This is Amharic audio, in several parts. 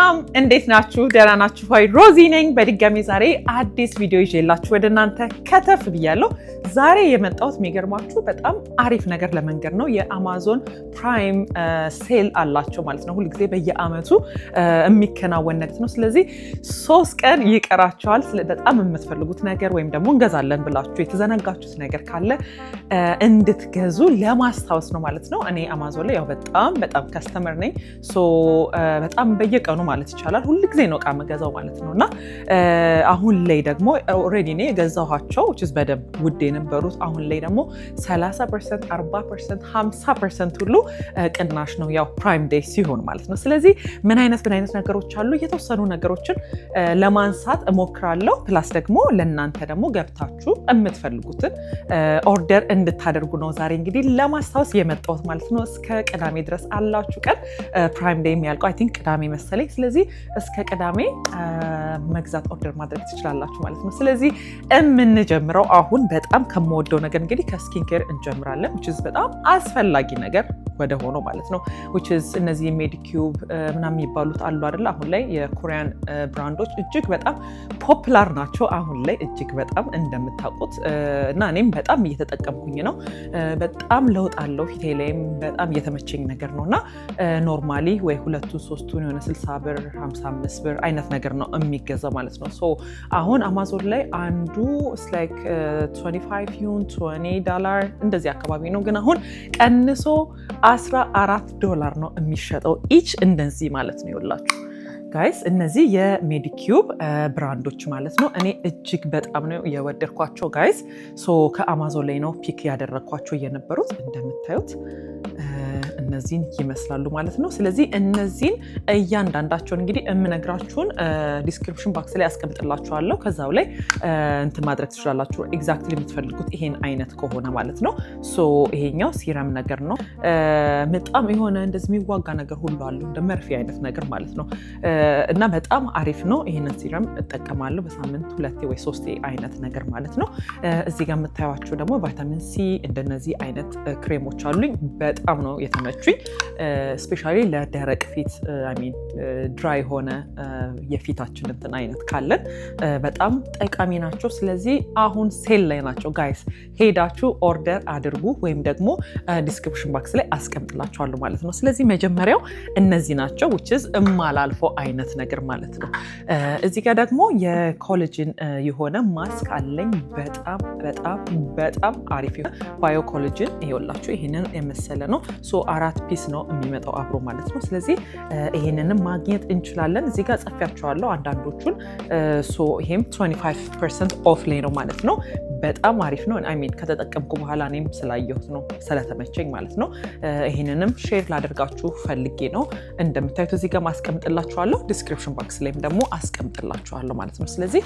ሰላም እንዴት ናችሁ? ደህና ናችሁ ወይ? ሮዚ ነኝ። በድጋሚ ዛሬ አዲስ ቪዲዮ ይዤላችሁ ወደ እናንተ ከተፍ ብያለሁ። ዛሬ የመጣሁት የሚገርማችሁ በጣም አሪፍ ነገር ለመንገር ነው። የአማዞን ፕራይም ሴል አላቸው ማለት ነው። ሁልጊዜ በየአመቱ የሚከናወን ነገር ነው። ስለዚህ 3 ቀን ይቀራቸዋል። በጣም የምትፈልጉት ነገር ወይም ደግሞ እንገዛለን ብላችሁ የተዘነጋችሁት ነገር ካለ እንድትገዙ ለማስታወስ ነው ማለት ነው። እኔ አማዞን ላይ ያው በጣም ከስተመር ነኝ። በጣም በየቀኑ ማለት ይቻላል ሁልጊዜ ነው እቃ መገዛው ማለት ነው። እና አሁን ላይ ደግሞ ኦልሬዲ እኔ የገዛኋቸው በደንብ ውድ የነበሩት አሁን ላይ ደግሞ 30%፣ 40%፣ 50% ሁሉ ቅናሽ ነው፣ ያው ፕራይም ዴይ ሲሆን ማለት ነው። ስለዚህ ምን አይነት ነገሮች አሉ የተወሰኑ ነገሮችን ለማንሳት እሞክራለሁ። ፕላስ ደግሞ ለእናንተ ደግሞ ገብታችሁ የምትፈልጉትን ኦርደር እንድታደርጉ ነው ዛሬ እንግዲህ ለማስታወስ የመጣሁት ማለት ነው። እስከ ቅዳሜ ድረስ አላችሁ ቀን ፕራይም ዴይ የሚያልቀው አይ ቲንክ ቅዳሜ መሰለኝ። ስለዚህ እስከ ቅዳሜ መግዛት ኦርደር ማድረግ ትችላላችሁ ማለት ነው። ስለዚህ የምንጀምረው አሁን በጣም ከምወደው ነገር እንግዲህ ከስኪን ኬር እንጀምራለን። which is በጣም አስፈላጊ ነገር ወደ ሆኖ ማለት ነው። which is እነዚህ ሜዲኪዩብ ምናምን የሚባሉት አሉ አይደል? አሁን ላይ የኮሪያን ብራንዶች እጅግ በጣም ፖፑላር ናቸው አሁን ላይ እጅግ በጣም እንደምታውቁት እና እኔም በጣም እየተጠቀምኩኝ ነው። በጣም ለውጥ አለው ፊቴ ላይም በጣም እየተመቸኝ ነገር ነውና ኖርማሊ ወይ 2-3 የሆነ 60 ብር 55 ብር አይነት ነገር ነው የሚገዛው ማለት ነው። ሶ አሁን አማዞን ላይ አንዱ ላይክ 25 ይሁን $20 እንደዚህ አካባቢ ነው፣ ግን አሁን ቀንሶ $14 ነው የሚሸጠው ኢች እንደዚህ ማለት ነው። ይኸውላችሁ ጋይስ እነዚህ የሜዲኪዩብ ብራንዶች ማለት ነው። እኔ እጅግ በጣም ነው የወደድኳቸው ጋይስ። ሶ ከአማዞን ላይ ነው ፒክ ያደረግኳቸው የነበሩት እንደምታዩት እነዚህን ይመስላሉ ማለት ነው። ስለዚህ እነዚህን እያንዳንዳቸውን እንግዲህ የምነግራችሁን ዲስክሪፕሽን ባክስ ላይ አስቀምጥላችኋለሁ። ከዛው ላይ እንትን ማድረግ ትችላላችሁ ኤግዛክትሊ የምትፈልጉት ይሄን አይነት ከሆነ ማለት ነው። ሶ ይሄኛው ሲረም ነገር ነው። በጣም የሆነ እንደዚህ የሚዋጋ ነገር ሁሉ አለው እንደ መርፌ አይነት ነገር ማለት ነው እና በጣም አሪፍ ነው። ይሄንን ሲረም እጠቀማለሁ በሳምንት 2 ወይ 3 አይነት ነገር ማለት ነው። እዚህ ጋር የምታዩዋቸው ደግሞ ቫይታሚን ሲ እንደነዚህ አይነት ክሬሞች አሉኝ። በጣም ነው የተመቹኝ። ስፔሻሊ ለደረቅ ፊት ድራይ ሆነ የፊታችን እንትን አይነት ካለን በጣም ጠቃሚ ናቸው። ስለዚህ አሁን ሴል ላይ ናቸው ጋይስ፣ ሄዳችሁ ኦርደር አድርጉ ወይም ደግሞ ዲስክሪፕሽን ባክስ ላይ አስቀምጥላችኋለሁ ማለት ነው። ስለዚህ መጀመሪያው እነዚህ ናቸው which is እማላልፈው አይነት ነገር ማለት ነው። እዚህ ጋር ደግሞ የኮላጅን የሆነ ማስክ አለኝ። በጣም አሪፍ ባዮ ኮላጅን ይኸውላችሁ ይሄንን የመሰለ ነው። ሶ 4 ፒስ ነው የሚመጣው አብሮ ማለት ነው። ስለዚህ ይሄንንም ማግኘት እንችላለን። እዚህ ጋር ጽፌያቸዋለሁ አንዳንዶቹን። ሶ ይሄም 25% ኦፍ ላይ ነው ማለት ነው። በጣም አሪፍ ነው። ከተጠቀምኩ በኋላ እኔም ስላየሁት ነው ስለተመቸኝ ማለት ነው። ይሄንንም ሼር ላደርጋችሁ ፈልጌ ነው። እንደምታዩት እዚህ ጋር ማስቀምጥላችኋለሁ፣ ዲስክሪፕሽን ባክስ ላይም ደግሞ አስቀምጥላችኋለሁ ማለት ነው። ስለዚህ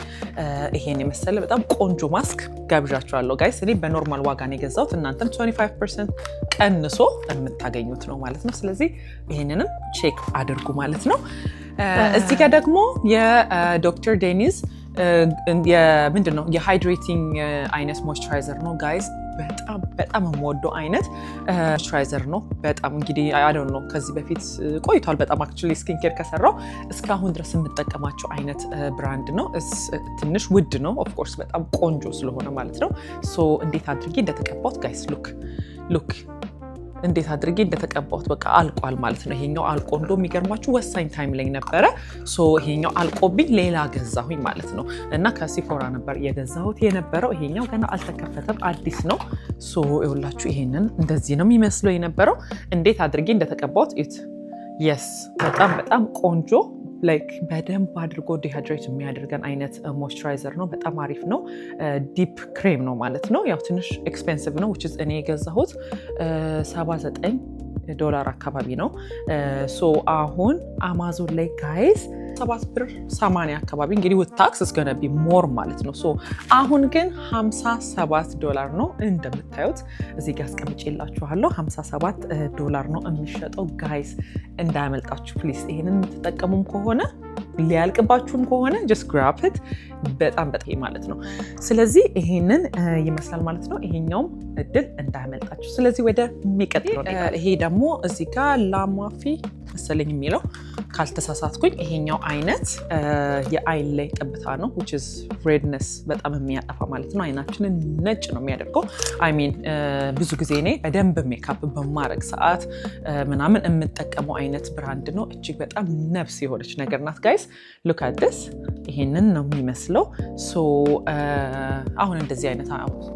ይሄን የመሰለ በጣም ቆንጆ ማስክ ጋብዣችኋለሁ ጋይስ። እኔ በኖርማል ዋጋ ነው የገዛሁት፣ እናንተም 25% ቀንሶ የምታገኙት ነው ማለት ነው። ስለዚህ ይሄንንም ቼክ አድርጉ ማለት ነው። እዚህ ጋር ደግሞ የዶክተር ዴኒዝ ምንድነው የሃይድሬቲንግ አይነት ሞይስቸራይዘር ነው ጋይስ። በጣም የምወደው አይነት ሞይስቸራይዘር ነው። በጣም እንግዲህ አይ ዶንት ኖ ከዚህ በፊት ቆይቷል በጣም አክቹዋሊ ስኪን ኬር ከሰራው እስካሁን ድረስ የምጠቀማቸው አይነት ብራንድ ነው። ትንሽ ውድ ነው ኦፍ ኮርስ፣ በጣም ቆንጆ ስለሆነ ማለት ነው። ሶ እንዴት አድርጌ እንደተቀባሁት ጋይስ ሉክ እንዴት አድርጌ እንደተቀባሁት በቃ አልቋል ማለት ነው። ይሄኛው አልቆ እንደው የሚገርማችሁ ወሳኝ ታይም ላይ ነበረ። ሶ ይሄኛው አልቆብኝ ሌላ ገዛሁኝ ማለት ነው እና ከሲፎራ ነበር የገዛሁት የነበረው። ይሄኛው ገና አልተከፈተም አዲስ ነው። ሶ ይኸውላችሁ ይሄንን እንደዚህ ነው የሚመስለው የነበረው። እንዴት አድርጌ እንደተቀባሁት የስ በጣም ቆንጆ ላይክ በደንብ አድርጎ ዲሃይድሬት የሚያደርገን አይነት ሞይስቸራይዘር ነው። በጣም አሪፍ ነው። ዲፕ ክሬም ነው ማለት ነው። ያው ትንሽ ኤክስፔንሲቭ ነው which is እኔ የገዛሁት $79 አካባቢ ነው። ሶ አሁን አማዞን ላይ ጋይስ 7 ብር 80 አካባቢ እንግዲህ with tax is gonna be more ማለት ነው። ሶ አሁን ግን $57 ነው እንደምታዩት እዚህ ጋር አስቀምጬላችኋለሁ። $57 ነው የሚሸጠው ጋይስ፣ እንዳያመልጣችሁ ፕሊዝ። ይሄንን የምትጠቀሙም ከሆነ ሊያልቅባችሁም ከሆነ just grab it። በጣም ማለት ነው። ስለዚህ ይሄንን ይመስላል ማለት ነው። ይሄኛውም እድል እንዳያመልጣችሁ። ስለዚህ ወደ የሚቀጥለው ይሄ ደግሞ እዚህ ጋር ላማፊ መሰለኝ የሚለው ካልተሳሳትኩኝ ይሄኛው አይነት የአይን ላይ ጠብታ ነው which is redness በጣም የሚያጠፋ ማለት ነው አይናችንን ነጭ ነው የሚያደርገው I mean ብዙ ጊዜ እኔ በደንብ ሜካፕ በማረግ ሰዓት ምናምን የምጠቀመው አይነት ብራንድ ነው እጅግ በጣም ነፍስ የሆነች ነገር ናት ጋይስ look at this ይሄንን ነው የሚመስለው ሶ አሁን እንደዚህ አይነት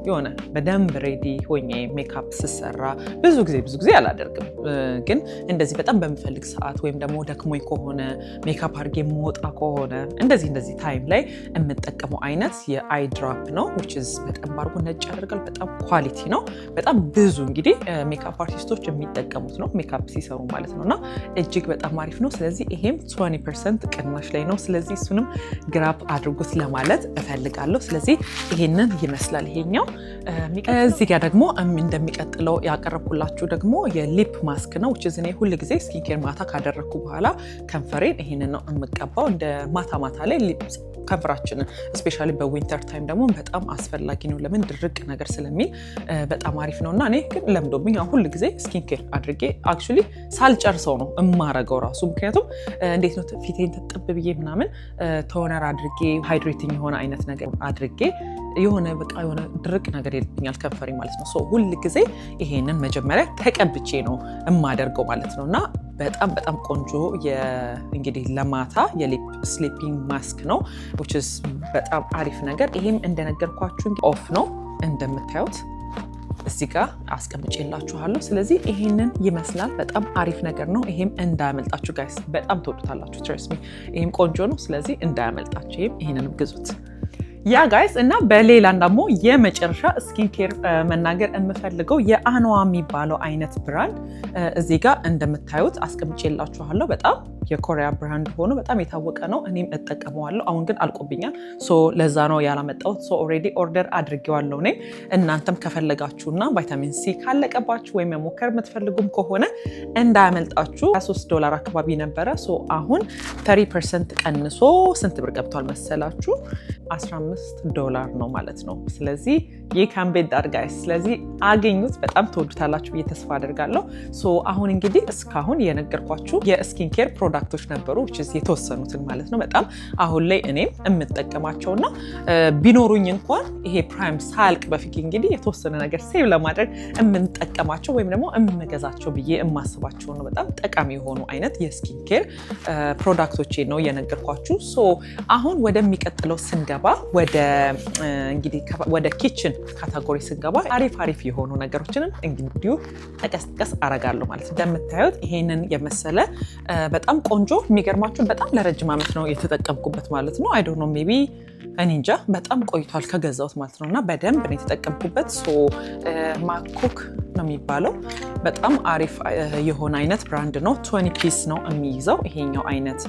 የሆነ በደንብ ሬዲ ሆኜ ሜካፕ ስሰራ ብዙ ጊዜ አላደርግም ግን እንደዚህ በጣም በምፈልግ ሰዓት ወይም ደግሞ ደክሞኝ ከሆነ ሜካፕ አድርጌ የምወጣ ከሆነ እንደዚህ ታይም ላይ የምጠቀመው አይነት የአይ ድራፕ ነው which is በጣም ባርጎ ነጭ ያደርጋል በጣም ኳሊቲ ነው በጣም ብዙ እንግዲህ ሜካፕ አርቲስቶች የሚጠቀሙት ነው ሜካፕ ሲሰሩ ማለት ነውና እጅግ በጣም አሪፍ ነው ስለዚህ ይሄም 20% ቅናሽ ላይ ነው ስለዚህ እሱንም ግራፕ አድርጉት ለማለት እፈልጋለሁ ስለዚህ ይሄንን ይመስላል ይሄኛው እዚህ ጋር ደግሞ እንደሚቀጥለው ያቀረብኩላችሁ ደግሞ የሊፕ ማስክ ነው which is እኔ ሁሉ ጊዜ ስኪን ኬር ማታ ካደረኩ በኋላ ከንፈሬን ይሄንን ነው የምቀባው እንደ ማታ ላይ ሊፕ ከንፈራችንን ስፔሻሊ በዊንተር ታይም ደግሞ በጣም አስፈላጊ ነው ለምን ድርቅ ነገር ስለሚል በጣም አሪፍ ነውና እኔ ግን ለምዶብኝ ሁሉ ጊዜ ስኪን ኬር አድርጌ አክቹሊ ሳልጨርሰው ነው እማረገው ራሱ ምክንያቱም እንዴት ነው ፊቴን ተጠብ ብዬ ምናምን ቶነር አድርጌ ሃይድሬቲንግ የሆነ አይነት ነገር አድርጌ የሆነ በቃ የሆነ ድርቅ ነገር ይልብኛል ከንፈሬ ማለት ነው ሶ ሁሉ ጊዜ ይሄንን መጀመሪያ ተቀብቼ ነው እማደርገው ማለት ነውና በጣም ቆንጆ እንግዲህ ለማታ የሊፕ ስሊፒንግ ማስክ ነው which is በጣም አሪፍ ነገር ይሄም እንደነገርኳችሁ ኦፍ ነው እንደምታዩት እዚህ ጋር አስቀምጬላችኋለሁ ስለዚህ ይሄንን ይመስላል በጣም አሪፍ ነገር ነው ይሄም እንዳያመልጣችሁ ጋይስ በጣም ተወዱታላችሁ trust me ይሄም ቆንጆ ነው ስለዚህ እንዳያመልጣችሁ ይሄንንም ግዙት ያ ጋይስ እና በሌላ ደግሞ የመጨረሻ ስኪን ኬር መናገር የምፈልገው የአኗ የሚባለው አይነት ብራንድ እዚህ ጋር እንደምታዩት አስቀምጬላችኋለሁ በጣም የኮሪያ ብራንድ ሆኖ በጣም የታወቀ ነው እኔም እጠቀመዋለሁ አሁን ግን አልቆብኛል ሶ ለዛ ነው ያላመጣሁት ሶ ኦሬዲ ኦርደር አድርጌዋለሁ እኔ እናንተም ከፈለጋችሁና ቫይታሚን ሲ ካለቀባችሁ ወይም መሞከር የምትፈልጉም ከሆነ እንዳያመልጣችሁ $3 አካባቢ ነበረ ሶ አሁን 30% ቀንሶ ስንት ብር ገብቷል መሰላችሁ $15 ነው ማለት ነው ስለዚህ የካን ቤት ዳር ጋይስ ስለዚህ አገኙት በጣም ተወዱታላችሁ ብዬ ተስፋ አደርጋለሁ ሶ አሁን እንግዲህ እስካሁን የነገርኳችሁ የስኪን ኬር ፕሮዳክቶች ነበሩ which is የተወሰኑትን ማለት ነው በጣም አሁን ላይ እኔም የምጠቀማቸውና ቢኖሩኝ እንኳን ይሄ ፕራይም ሳልቅ በፊት እንግዲህ የተወሰነ ነገር ሴቭ ለማድረግ የምንጠቀማቸው ወይም ደግሞ የምገዛቸው ብዬ የማስባቸው ነው በጣም ጠቃሚ የሆኑ አይነት የስኪን ኬር ፕሮዳክቶቼ ነው የነገርኳችሁ ሶ አሁን ወደሚቀጥለው ስንገባ እንግዲህ ወደ ኪችን ካታጎሪ ስንገባ አሪፍ የሆኑ ነገሮችን እንግዲህ ተቀስቀስ አረጋለሁ ማለት እንደምታዩት ይሄንን የመሰለ በጣም ቆንጆ የሚገርማችሁ በጣም ለረጅም ዓመት ነው የተጠቀምኩበት ማለት ነው አይ ዶንት ኖ ሜቢ እኔ እንጃ በጣም ቆይቷል ከገዛሁት ማለት ነውና በደንብ ነው የተጠቀምኩበት ሶ ማኮክ ነው የሚባለው በጣም አሪፍ የሆነ አይነት ብራንድ ነው 20 ፒስ ነው የሚይዘው ይሄኛው አይነት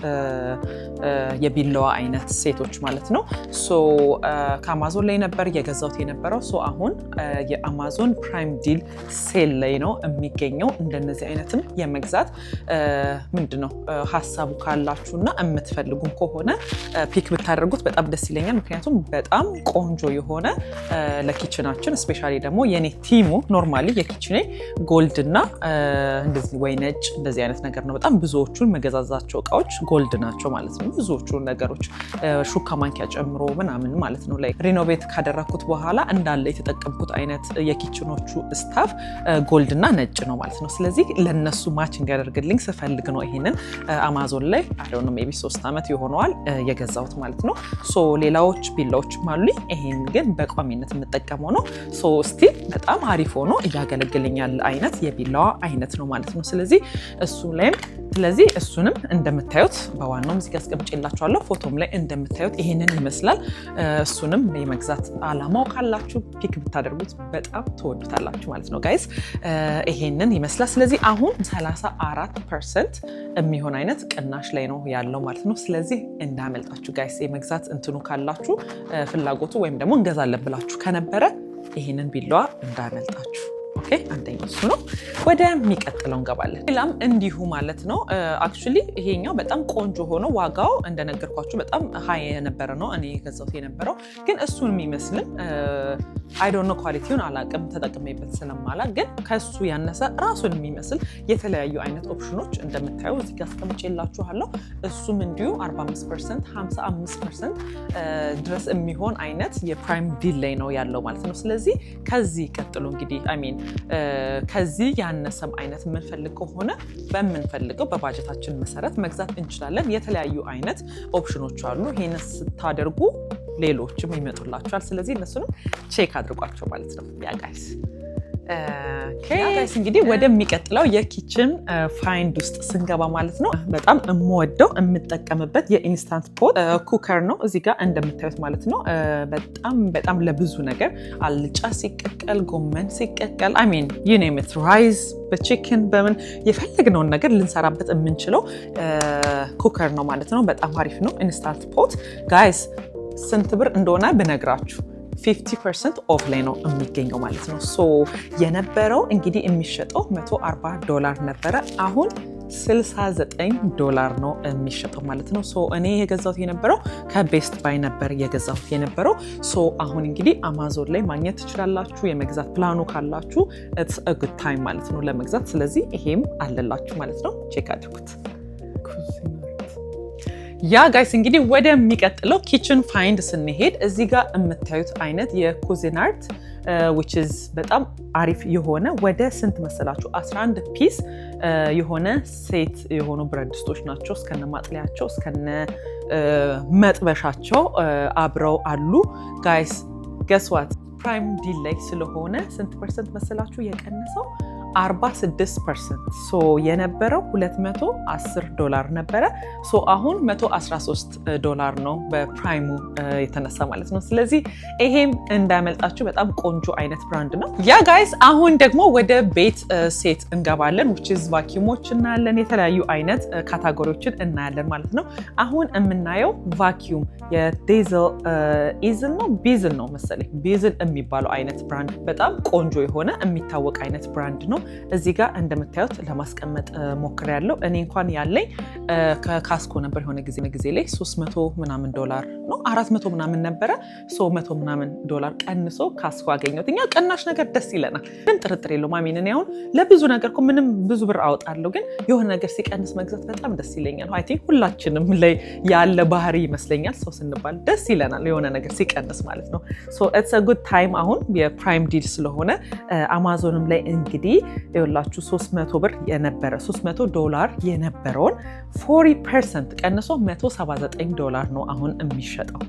የቢላዋ አይነት ሴቶች ማለት ነው ሶ ከአማዞን ላይ ነበር የገዛሁት የነበረው ሶ አሁን የአማዞን ፕራይም ዲል ሴል ላይ ነው የሚገኘው እንደነዚህ አይነትም የመግዛት ምንድነው ሐሳቡ ካላችሁና የምትፈልጉም ከሆነ ፒክ ብታደርጉት በጣም ደስ ይለኛል ምክንያቱም በጣም ቆንጆ የሆነ ለኪችናችን ስፔሻሊ ደግሞ የኔ ቲሙ ኖርማሊ የኪችኔ ጎልድ እና እንደዚህ ወይ ነጭ እንደዚህ አይነት ነገር ነው በጣም ብዙዎቹን መገዛዛቸው እቃዎች ጎልድ ናቸው ማለት ነው ብዙዎቹ ነገሮች ሹካ ማንኪያ ጨምሮ ምናምን ማለት ነው ላይ ሪኖቬት ካደረኩት በኋላ እንዳለ የተጠቀምኩት አይነት የኪችኖቹ ስታፍ ጎልድ እና ነጭ ነው ማለት ነው ስለዚህ ለነሱ ማች እንዲያደርግልኝ ስፈልግ ነው ይሄንን አማዞን ላይ አሁን ሜቢ 3 ዓመት ይሆነዋል የገዛሁት ማለት ነው ሶ ሌላዎች ቢላዎች ማሉኝ ይሄን ግን በቋሚነት የምጠቀመው ነው ሶ ስቲል በጣም አሪፍ ሆኖ ያገለግልኛል አይነት የቢላዋ አይነት ነው ማለት ነው ስለዚህ እሱንም እንደምታዩት በዋናው እዚህ ጋር አስቀምጬላችኋለሁ ፎቶም ላይ እንደምታዩት ይሄንን ይመስላል እሱንም የመግዛት አላማው ካላችሁ ፒክ ብታደርጉት በጣም ተወዱታላችሁ ማለት ነው ጋይስ ይሄንን ይመስላል ስለዚህ አሁን 34% የሚሆን አይነት ቅናሽ ላይ ነው ያለው ማለት ነው ስለዚህ እንዳመልጣችሁ ጋይስ የመግዛት እንትኑ ካላችሁ ፍላጎቱ ወይም ደግሞ እንገዛለን ብላችሁ ከነበረ ይሄንን ቢላዋ እንዳመልጣችሁ ኦኬ አንደኛው እሱ ነው ወደሚቀጥለው እንገባለን ሌላም እንዲሁ ማለት ነው አክቹሊ ይሄኛው በጣም ቆንጆ ሆኖ ዋጋው እንደነገርኳችሁ በጣም ሃይ የነበረ ነው እኔ ገዛሁት የነበረው ግን እሱን የሚመስልም አይ ዶንት ኖ ኳሊቲውን አላቅም ተጠቅሜበት ስለማላቅ ግን ከሱ ያነሰ ራሱን የሚመስል የተለያዩ አይነት ኦፕሽኖች እንደምታዩ እዚህ ጋር አስቀምጬላችኋለሁ እሱም እንዲሁ 45% 55% ድረስ የሚሆን አይነት የፕራይም ዲል ላይ ነው ያለው ማለት ነው ስለዚህ ከዚህ ቀጥሎ እንግዲህ አይ ሚን ከዚህ ያነሰም አይነት የምንፈልግ ከሆነ በምንፈልገው በባጀታችን መሰረት መግዛት እንችላለን የተለያዩ አይነት ኦፕሽኖች አሉ ይሄን ስታደርጉ ሌሎችም ይመጡላችኋል ስለዚህ እነሱንም ቼክ አድርጓቸው ማለት ነው ያ ጋይስ ጋይስ እንግዲህ ወደሚቀጥለው የኪችን ፋይንድ ውስጥ ስንገባ ማለት ነው በጣም የምወደው የምጠቀምበት የኢንስታንት ፖት ኩከር ነው እዚህ ጋር እንደምታዩት ማለት ነው በጣም ለብዙ ነገር አልጫ ሲቀቀል ጎመን ሲቀቀል አይ ሚን ዩ ኔም ኢት ራይዝ በቺክን በምን የፈለግነውን ነገር ልንሰራበት የምንችለው ኩከር ነው ማለት ነው በጣም አሪፍ ነው ኢንስታንት ፖት ጋይስ ስንት ብር እንደሆነ ብነግራችሁ 50% ኦፍ ላይ ነው የሚገኘው ማለት ነው ሶ የነበረው እንግዲህ የሚሸጠው $140 ነበረ አሁን $69 ነው የሚሸጠው ማለት ነው ሶ እኔ የገዛሁት የነበረው ከቤስት ባይ ነበር የገዛሁት የነበረው ሶ አሁን እንግዲህ አማዞን ላይ ማግኘት ትችላላችሁ የመግዛት ፕላኑ ካላችሁ it's a good time ማለት ነው ለመግዛት ስለዚህ ይሄም አለላችሁ ማለት ነው ቼክ አድርጉት ያ ጋይስ እንግዲህ ወደሚቀጥለው ኪችን ፋይንድ ስንሄድ እዚህ ጋር የምታዩት አይነት የኩዚናርት which is በጣም አሪፍ የሆነ ወደ ስንት መሰላችሁ 11 ፒስ የሆነ ሴት የሆኑ ብረት ድስቶች ናቸው እስከነ ማጥለያቸው እስከነ መጥበሻቸው አብረው አሉ ጋይስ guess what ፕራይም ዲል ላይ ስለሆነ ስንት ፐርሰንት መሰላችሁ የቀነሰው 46% ሶ የነበረው $210 ነበረ ሶ አሁን $113 ነው በፕራይሙ የተነሳ ማለት ነው ስለዚህ ይሄም እንዳያመልጣችሁ በጣም ቆንጆ አይነት ብራንድ ነው ያ ጋይስ አሁን ደግሞ ወደ ቤት ሴት እንገባለን which is ቫኪዩሞች እናያለን የተለያዩ አይነት ካታጎሪዎችን እናያለን ማለት ነው አሁን የምናየው ቫኪዩም የዴዘል ኢዝል ነው ቢዝል ነው መሰለኝ ቢዝል የሚባለው አይነት ብራንድ በጣም ቆንጆ የሆነ የሚታወቅ አይነት ብራንድ ነው እዚህ ጋር እንደምታዩት ለማስቀመጥ ሞክሬያለሁ እኔ እንኳን ያለኝ ከካስኮ ነበር የሆነ ጊዜ ላይ $300 ምናምን ነው 400 ምናምን ነበረ ሶ $100 ምናምን ቀንሶ ካስኮ አገኘሁት እኛ ቀናሽ ነገር ደስ ይለናል ግን ጥርጥር የለውም ማሚን እኔ አሁን ለብዙ ነገር እኮ ምንም ብዙ ብር አወጣለሁ ግን የሆነ ነገር ሲቀንስ መግዛት በጣም ደስ ይለኛል አይ ቲንክ ሁላችንም ላይ ያለ ባህሪ ይመስለኛል ሰው ስንባል ደስ ይለናል የሆነ ነገር ሲቀንስ ማለት ነው ሶ ኢትስ አ ጉድ ታይም አሁን የፕራይም ዲል ስለሆነ አማዞንም ላይ እንግዲህ ይኸውላችሁ $300 የነበረ $300 የነበረውን 40% ቀንሶ $179 ነው አሁን የሚሸጠው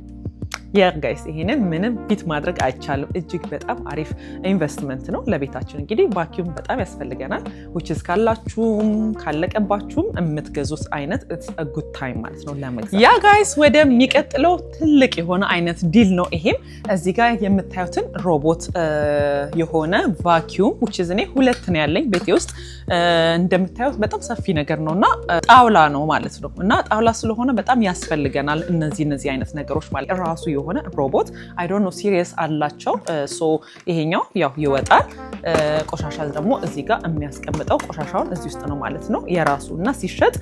ያ ጋይስ ይሄንን ምንም ቢት ማድረግ አይቻልም እጅግ በጣም አሪፍ ኢንቨስትመንት ነው ለቤታችን እንግዲህ ቫኪዩም በጣም ያስፈልገናል which is ካላችሁም ካለቀባችሁም የምትገዙት አይነት it's a good time ማለት ነው ለመግዛት ያ ጋይስ ወደሚቀጥለው ትልቅ የሆነ አይነት ዲል ነው ይሄም እዚህ ጋር የምታዩትን ሮቦት የሆነ ቫኪዩም which is እኔ ሁለት ነው ያለኝ ቤቴ ውስጥ እንደምታዩት በጣም ሰፊ ነገር ነውና ጣውላ ነው ማለት ነው እና ጣውላ ስለሆነ በጣም ያስፈልገናል እነዚህ አይነት ነገሮች ማለት ራሱ የሆነ ሮቦት አይ ዶንት ኖ ሲሪየስ አላቸው ሶ ይሄኛው ያው ይወጣል ቆሻሻ ደግሞ እዚህ ጋር የሚያስቀምጠው ቆሻሻውን እዚህ ውስጥ ነው ማለት ነው የራሱ እና ሲሸጥ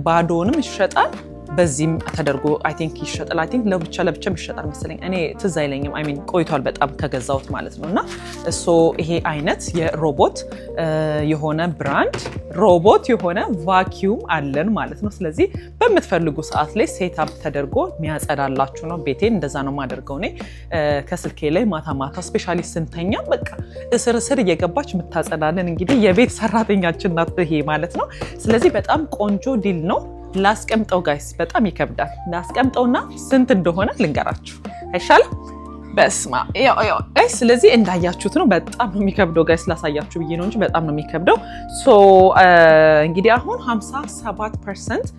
ባዶንም ይሸጣል በዚህም ተደርጎ አይ ቲንክ ይሸጣል አይ ቲንክ ለብቻም ይሸጣል መሰለኝ እኔ ትዝ አይለኝም አይ ሚን ቆይቷል በጣም ከገዛሁት ማለት ነውና ሶ ይሄ አይነት የሮቦት የሆነ ብራንድ ሮቦት የሆነ ቫኪዩም አለን ማለት ነው ስለዚህ በምትፈልጉ ሰዓት ላይ ሴትአፕ ተደርጎ የሚያጸዳላችሁ ነው ቤቴን እንደዛ ነው ማደርገው እኔ ከስልኬ ላይ ማታ ስፔሻሊ ስንተኛ በቃ እስር እየገባች የምታጸዳለን እንግዲህ የቤት ሰራተኛችን ናት ይሄ ማለት ነው ስለዚህ በጣም ቆንጆ ዲል ነው ላስቀምጠው ጋይስ በጣም ይከብዳል ላስቀምጠውና ስንት እንደሆነ ልንገራችሁ አይሻልም በስማ ያው ጋይስ ስለዚህ እንዳያችሁት ነው በጣም ነው የሚከብደው ጋይስ ላሳያችሁ ብዬ ነው እንጂ በጣም ነው የሚከብደው ሶ እንግዲህ አሁን 57%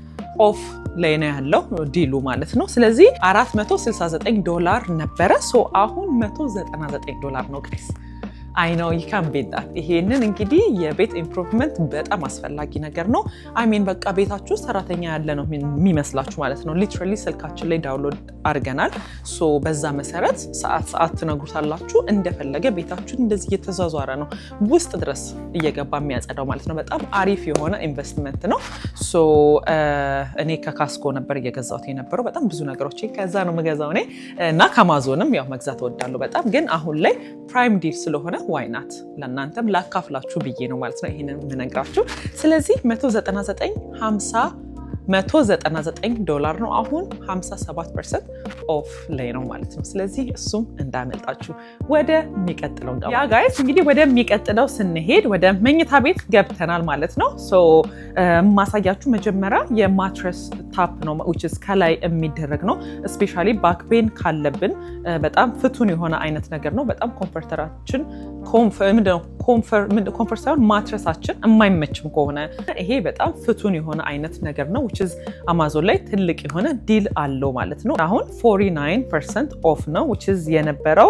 ኦፍ ላይ ነው ያለው ዲሉ ማለት ነው ስለዚህ $469 ነበረ ሶ አሁን $199 ነው ጋይስ I know you can beat that ይሄንን እንግዲህ የቤት ኢምፕሩቭመንት በጣም አስፈላጊ ነገር ነው I mean በቃ ቤታችሁ ሰራተኛ ያለ ነው የሚመስላችሁ ማለት ነው ሊትራሊ ስልካችን ላይ ዳውንሎድ አድርገናል ሶ በዛ መሰረት ሰዓት ትነግሩታላችሁ እንደፈለገ ቤታችሁን እንደዚህ እየተዟዟረ ነው ውስጥ ድረስ እየገባ የሚያጸዳው ማለት ነው በጣም አሪፍ የሆነ ኢንቨስትመንት ነው ሶ እኔ ከካስኮ ነበር እየገዛሁት የነበረው በጣም ብዙ ነገሮች ከዛ ነው መገዛው እኔ እና ከአማዞንም ያው መግዛት ወዳለሁ በጣም ግን አሁን ላይ ፕራይም ዲል ስለሆነ ዋይ ናት ለእናንተም ላካፍላችሁ ብዬ ነው ማለት ነው ይሄንን የምነግራችሁ ስለዚህ $199 ነው አሁን 57% ኦፍ ላይ ነው ማለት ነው ስለዚህ እሱም እንዳመልጣችሁ ወደ የሚቀጥለው ጋር ያ ጋይስ እንግዲህ ወደ የሚቀጥለው ስንሄድ ወደ መኝታ ቤት ገብተናል ማለት ነው ሶ ማሳያችሁ መጀመሪያ የማትረስ ታፕ ነው which is ከላይ የሚደረግ ነው ስፔሻሊ ባክ ፔን ካለብን በጣም ፍቱን የሆነ አይነት ነገር ነው በጣም ኮምፎርተራችን ኮምፎርት ሳይሆን ማትረሳችን የማይመችም ከሆነ ይሄ በጣም ፍቱን የሆነ አይነት ነገር ነው which is አማዞን ላይ ትልቅ የሆነ ዲል አለው ማለት ነው አሁን 49% ኦፍ ነው which is የነበረው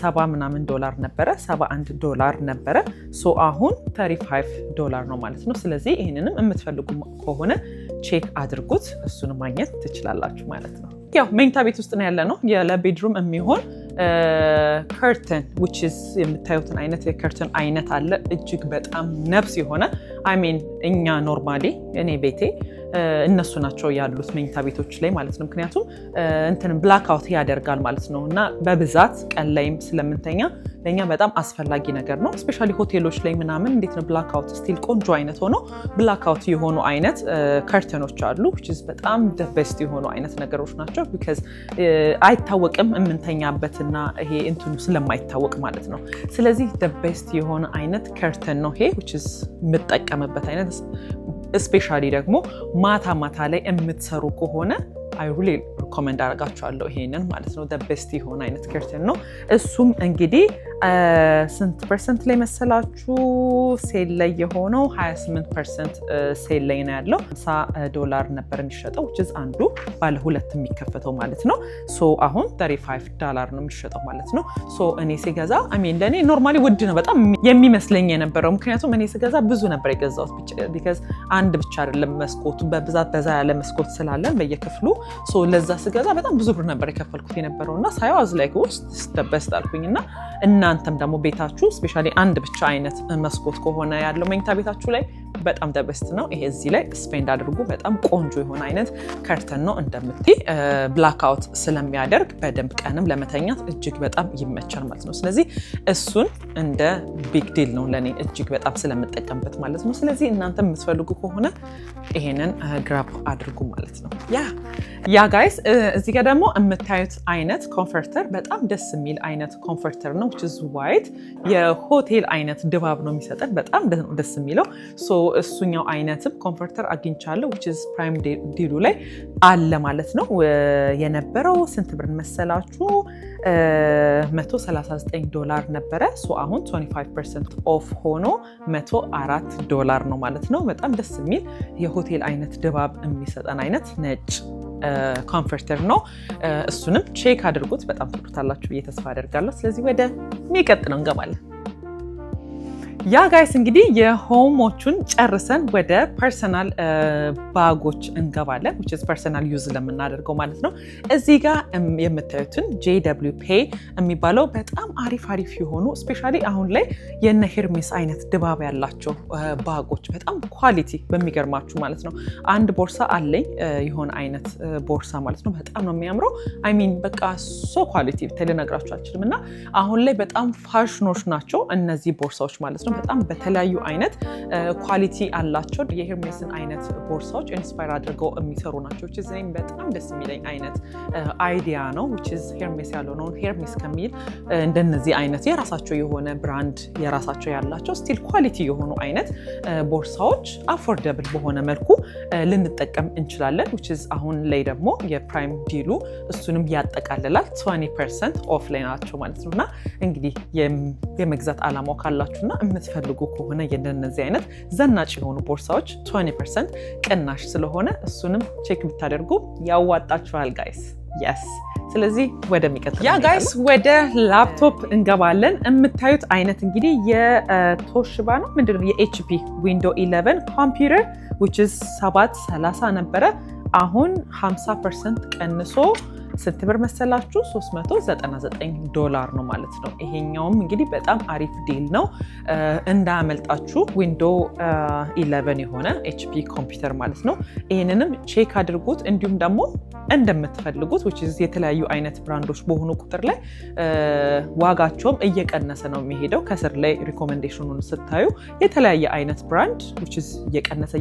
$70 ነበረ $71 ነበረ ሶ አሁን $35 ነው ማለት ነው ስለዚህ ይሄንንም የምትፈልጉ ከሆነ ቼክ አድርጉት እሱን ማግኘት ትችላላችሁ ማለት ነው ያው መኝታ ቤት ውስጥ ነው ያለ ነው ለቤድሩም የሚሆን curtain which is የምታዩትን አይነት የከርተን አይነት አለ እጅግ በጣም ነፍስ የሆነ I mean እኛ ኖርማሊ እኔ ቤቴ እነሱ ናቸው ያሉት መኝታ ቤቶች ላይ ማለት ነው ምክንያቱም እንትን ብላክ አውት ያደርጋል ማለት ነው እና በብዛት ቀን ላይም ስለምንተኛ ለኛ በጣም አስፈላጊ ነገር ነው ስፔሻሊ ሆቴሎች ላይ ምናምን እንዴት ነው ብላክ አውት ስቲል ቆንጆ አይነት ሆኖ ብላክ አውት የሆኑ አይነት ከርተኖች አሉ which is በጣም the best የሆኑ አይነት ነገሮች ናቸው because አይታወቅም የምንተኛበትና ይሄ እንትኑ ስለማይታወቅ ማለት ነው ስለዚህ the best የሆነ አይነት ከርተን ነው ይሄ which is የምጠቀምበት አይነት ስፔሻሊ ደግሞ ማታ ላይ የምትሰሩ ከሆነ I really recommend አደርጋችኋለሁ ይሄንን ማለት ነው the best የሆነ አይነት ከርተን ነው እሱም እንግዲህ ስንት ፐርሰንት ላይ መሰላችሁ ሴል ላይ የሆነው 28% ሴል ላይ ነው ያለው $50 ነበር የሚሸጠው which is አንዱ ባለ ሁለት የሚከፈተው ማለት ነው ሶ አሁን $35 ነው የሚሸጠው ማለት ነው ሶ እኔ ሲገዛ I mean ለኔ ኖርማሊ ውድ ነው በጣም የሚመስለኝ የነበረው ምክንያቱም እኔ ሲገዛ ብዙ ነበር የገዛሁት because አንድ ብቻ አይደለም መስኮቱ በብዛት በዛ ያለ መስኮት ስላለን በየክፍሉ ሶ ለዛ ስገዛ በጣም ብዙ ብር ነበር የከፈልኩት የነበረውና ሳይው አዝ ላይክ ውስጥ በስት አልኩኝና እናንተም ደግሞ ቤታችሁ ስፔሻሊ አንድ ብቻ አይነት መስኮት ከሆነ ያለው መኝታ ቤታችሁ ላይ በጣም ደበስት ነው ይሄ እዚህ ላይ ስፔንድ አድርጉ በጣም ቆንጆ የሆነ አይነት ከርተን ነው እንደምትይ ብላክ አውት ስለሚያደርግ በደንብ ቀንም ለመተኛት እጅግ በጣም ይመቻል ማለት ነው ስለዚህ እሱን እንደ ቢግ ዲል ነው ለኔ እጅግ በጣም ስለምጠቀምበት ማለት ነው ስለዚህ እናንተ የምትፈልጉ ከሆነ ይሄንን ግራብ አድርጉ ማለት ነው ያ ጋይስ እዚህ ጋር ደግሞ የምታዩት አይነት ኮምፎርተር በጣም ደስ የሚል አይነት ኮምፎርተር ነው which is white የሆቴል አይነት ድባብ ነው የሚሰጠን በጣም ደስ የሚለው ሶ እሱኛው አይነትም ኮምፎርተር አግኝቻለሁ which is prime ዲሉ ላይ አለ ማለት ነው የነበረው ስንት ብር መሰላችሁ $139 ነበረ ሶ አሁን 25% ኦፍ ሆኖ $104 ነው ማለት ነው በጣም ደስ የሚል የሆቴል አይነት ድባብ የሚሰጠን አይነት ነጭ ኮምፎርተር ነው እሱንም ቼክ አድርጉት በጣም ትወዱታላችሁ ብዬ ተስፋ አደርጋለሁ ስለዚህ ወደ የሚቀጥለው እንገባለን ያ ጋይስ እንግዲህ የሆሞቹን ጨርሰን ወደ ፐርሰናል ባጎች እንገባለን which is ፐርሰናል ዩዝ ለምናደርገው ማለት ነው እዚህ ጋር የምታዩትን JW Pay የሚባለው በጣም አሪፍ የሆኑ ስፔሻሊ አሁን ላይ የነ ሄርሜስ አይነት ድባብ ያላቸው ባጎች በጣም ኳሊቲ በሚገርማችሁ ማለት ነው አንድ ቦርሳ አለኝ የሆነ አይነት ቦርሳ ማለት ነው በጣም ነው የሚያምረው I mean በቃ ሶ ኳሊቲ ተለነግራችሁ አልችልምና አሁን ላይ በጣም ፋሽኖች ናቸው እነዚህ ቦርሳዎች ማለት ነው በጣም በተለያዩ አይነት ኳሊቲ አላቸው የሄርሜስን አይነት ቦርሳዎች ኢንስፓየር አድርገው የሚሰሩ ናቸው which is በጣም ደስ የሚለኝ አይነት አይዲያ ነው which is ሄርሜስ ያልሆነውን ሄርሜስ ከሚል እንደነዚህ አይነት የራሳቸው የሆነ ብራንድ የራሳቸው ያላቸው ስቲል ኳሊቲ የሆኑ አይነት ቦርሳዎች አፎርደብል በሆነ መልኩ ልንጠቀም እንችላለን which is አሁን ላይ ደግሞ የፕራይም ዲሉ እሱንም ያጠቃልላል 20% ኦፍ ላይ ናቸው ማለት ነውና እንግዲህ የመግዛት አላማው ካላችሁና የምትፈልጉ ከሆነ የነዚህ አይነት ዘናጭ የሆኑ ቦርሳዎች 20% ቅናሽ ስለሆነ እሱንም ቼክ ብታደርጉ ያዋጣችኋል ጋይስ yes ስለዚህ ወደሚቀጥለው ጋይስ ወደ ላፕቶፕ እንገባለን። የምታዩት አይነት እንግዲህ የቶሽባ ነው ምንድነው የኤችፒ ዊንዶው 11 ኮምፒውተር which is 730 ነበረ አሁን 50% ቀንሶ ስንት ብር መሰላችሁ? $399 ነው ማለት ነው። ይሄኛውም እንግዲህ በጣም አሪፍ ዲል ነው። እንዳያመልጣችሁ ዊንዶው 11 የሆነ HP ኮምፒውተር ማለት ነው። ይሄንንም ቼክ አድርጉት። እንዲሁም ደግሞ እንደምትፈልጉት which is የተለያዩ አይነት ብራንዶች በሆኑ ቁጥር ላይ ዋጋቸውም እየቀነሰ ነው የሚሄደው። ከስር ላይ ሪኮሜንዴሽኑን ስታዩ የተለያየ አይነት ብራንድ which is እየቀነሰ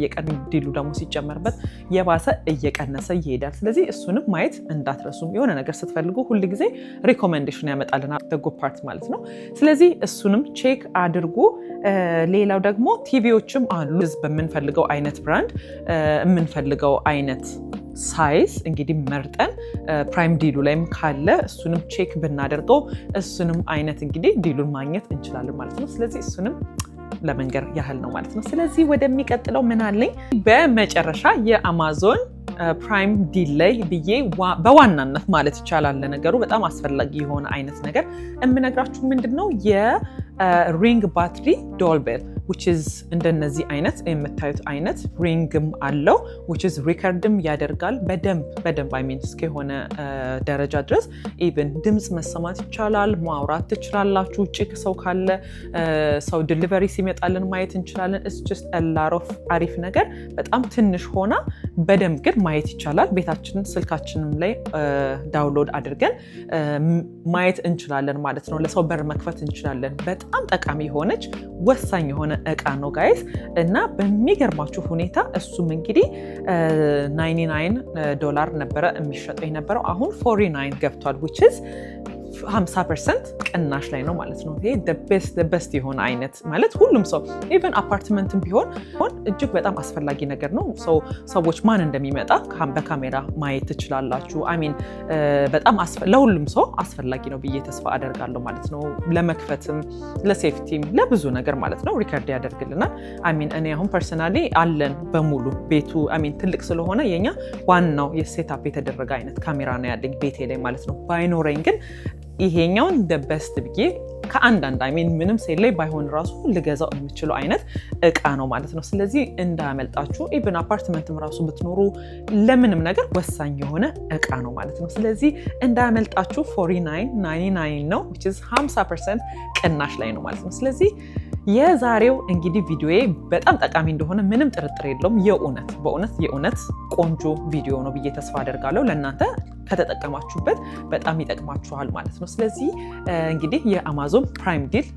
ዲሉ ደግሞ ሲጨመርበት የባሰ እየቀነሰ ይሄዳል። ስለዚህ እሱንም ማየት እንዳትረሱ። የሆነ ነገር ስትፈልጉ ሁሉ ጊዜ ሪኮሜንዴሽን ያመጣልናል ደጎ ፓርት ማለት ነው። ስለዚህ እሱንም ቼክ አድርጉ። ሌላው ደግሞ ቲቪዎችም አሉ በምንፈልገው አይነት ብራንድ የምንፈልገው አይነት ሳይዝ እንግዲህ መርጠን ፕራይም ዲሉ ላይም ካለ እሱንም ቼክ ብናደርገው እሱንም አይነት እንግዲህ ዲሉን ማግኘት እንችላለን ማለት ነው። ስለዚህ እሱንም ለመንገር ያህል ነው ማለት ነው። ስለዚህ ወደሚቀጥለው ምን አለኝ በመጨረሻ የአማዞን ፕራይም ዲል ላይ ብዬ በዋናነት ማለት ይቻላል ለነገሩ በጣም አስፈላጊ የሆነ አይነት ነገር የምነግራችሁ ምንድነው የሪንግ ባትሪ ዶልቤል which is እንደነዚህ አይነት የምታዩት አይነት ሪንግም አለው which is ሪከርድም ያደርጋል በደንብ I mean እስከሆነ ደረጃ ድረስ ኢቭን ድምጽ መሰማት ይቻላል። ማውራት ትችላላችሁ። ውጪ ሰው ካለ ሰው ዲሊቨሪ ሲመጣልን ማየት እንችላለን። it's just a lot of አሪፍ ነገር በጣም ትንሽ ሆና በደንብ ግን ማየት ይቻላል። ቤታችንን ስልካችንም ላይ ዳውንሎድ አድርገን ማየት እንችላለን ማለት ነው። ለሰው በር መክፈት እንችላለን። በጣም ጠቃሚ የሆነች ወሳኝ የሆነ እቃ ነው ጋይስ እና በሚገርማችሁ ሁኔታ እሱም እንግዲህ $99 ነበረ የሚሸጠው የነበረው አሁን $49 ገብቷል which is 50% ቅናሽ ላይ ነው ማለት ነው። ይሄ the best የሆነ አይነት ማለት ሁሉም ሰው ኢቨን አፓርትመንትም ቢሆን እጅግ በጣም አስፈላጊ ነገር ነው። ሰዎች ማን እንደሚመጣ በካሜራ ማየት ትችላላችሁ። I mean በጣም ለሁሉም ሰው አስፈላጊ ነው ብዬ ተስፋ አደርጋለሁ ማለት ነው። ለመክፈትም ለሴፍቲም ለብዙ ነገር ማለት ነው ሪከርድ ያደርግልናል። I mean እኔ አሁን ፐርሰናሊ አለን በሙሉ ቤቱ I mean ትልቅ ስለሆነ የኛ ዋናው የሴታፕ የተደረገ አይነት ካሜራ ነው ያለኝ ቤቴ ላይ ማለት ነው። ባይኖረኝ ግን ይሄኛውን the best ብዬ ከአንዳንድ I mean ምንም ሴል ላይ ባይሆን ራሱ ልገዛው የምችለው አይነት እቃ ነው ማለት ነው። ስለዚህ እንዳያመልጣችሁ። ኢቭን አፓርትመንትም ራሱ ብትኖሩ ለምንም ነገር ወሳኝ የሆነ እቃ ነው ማለት ነው። ስለዚህ እንዳያመልጣችሁ። $49.99 ነው which is 50% ቅናሽ ላይ ነው ማለት ነው። ስለዚህ የዛሬው እንግዲህ ቪዲዮዬ በጣም ጠቃሚ እንደሆነ ምንም ጥርጥር የለውም። የእውነት ቆንጆ ቪዲዮ ነው ብዬ ተስፋ አደርጋለሁ። ለእናንተ ከተጠቀማችሁበት በጣም ይጠቅማችኋል ማለት ነው። ስለዚህ እንግዲህ የአማዞን ፕራይም ዲል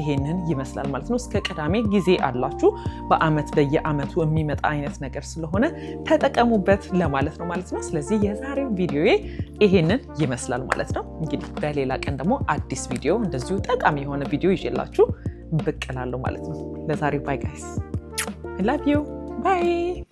ይሄንን ይመስላል ማለት ነው። እስከ ቅዳሜ ጊዜ አላችሁ። በየአመቱ የሚመጣ አይነት ነገር ስለሆነ ተጠቀሙበት ለማለት ነው ማለት ነው። ስለዚህ የዛሬው ቪዲዮዬ ይሄንን ይመስላል ማለት ነው። እንግዲህ በሌላ ቀን ደግሞ አዲስ ቪዲዮ እንደዚሁ ጠቃሚ የሆነ ቪዲዮ ይዤላችሁ ብቅ እላለሁ ማለት ነው። ለዛሬው ባይ ጋይስ። I love you. Bye.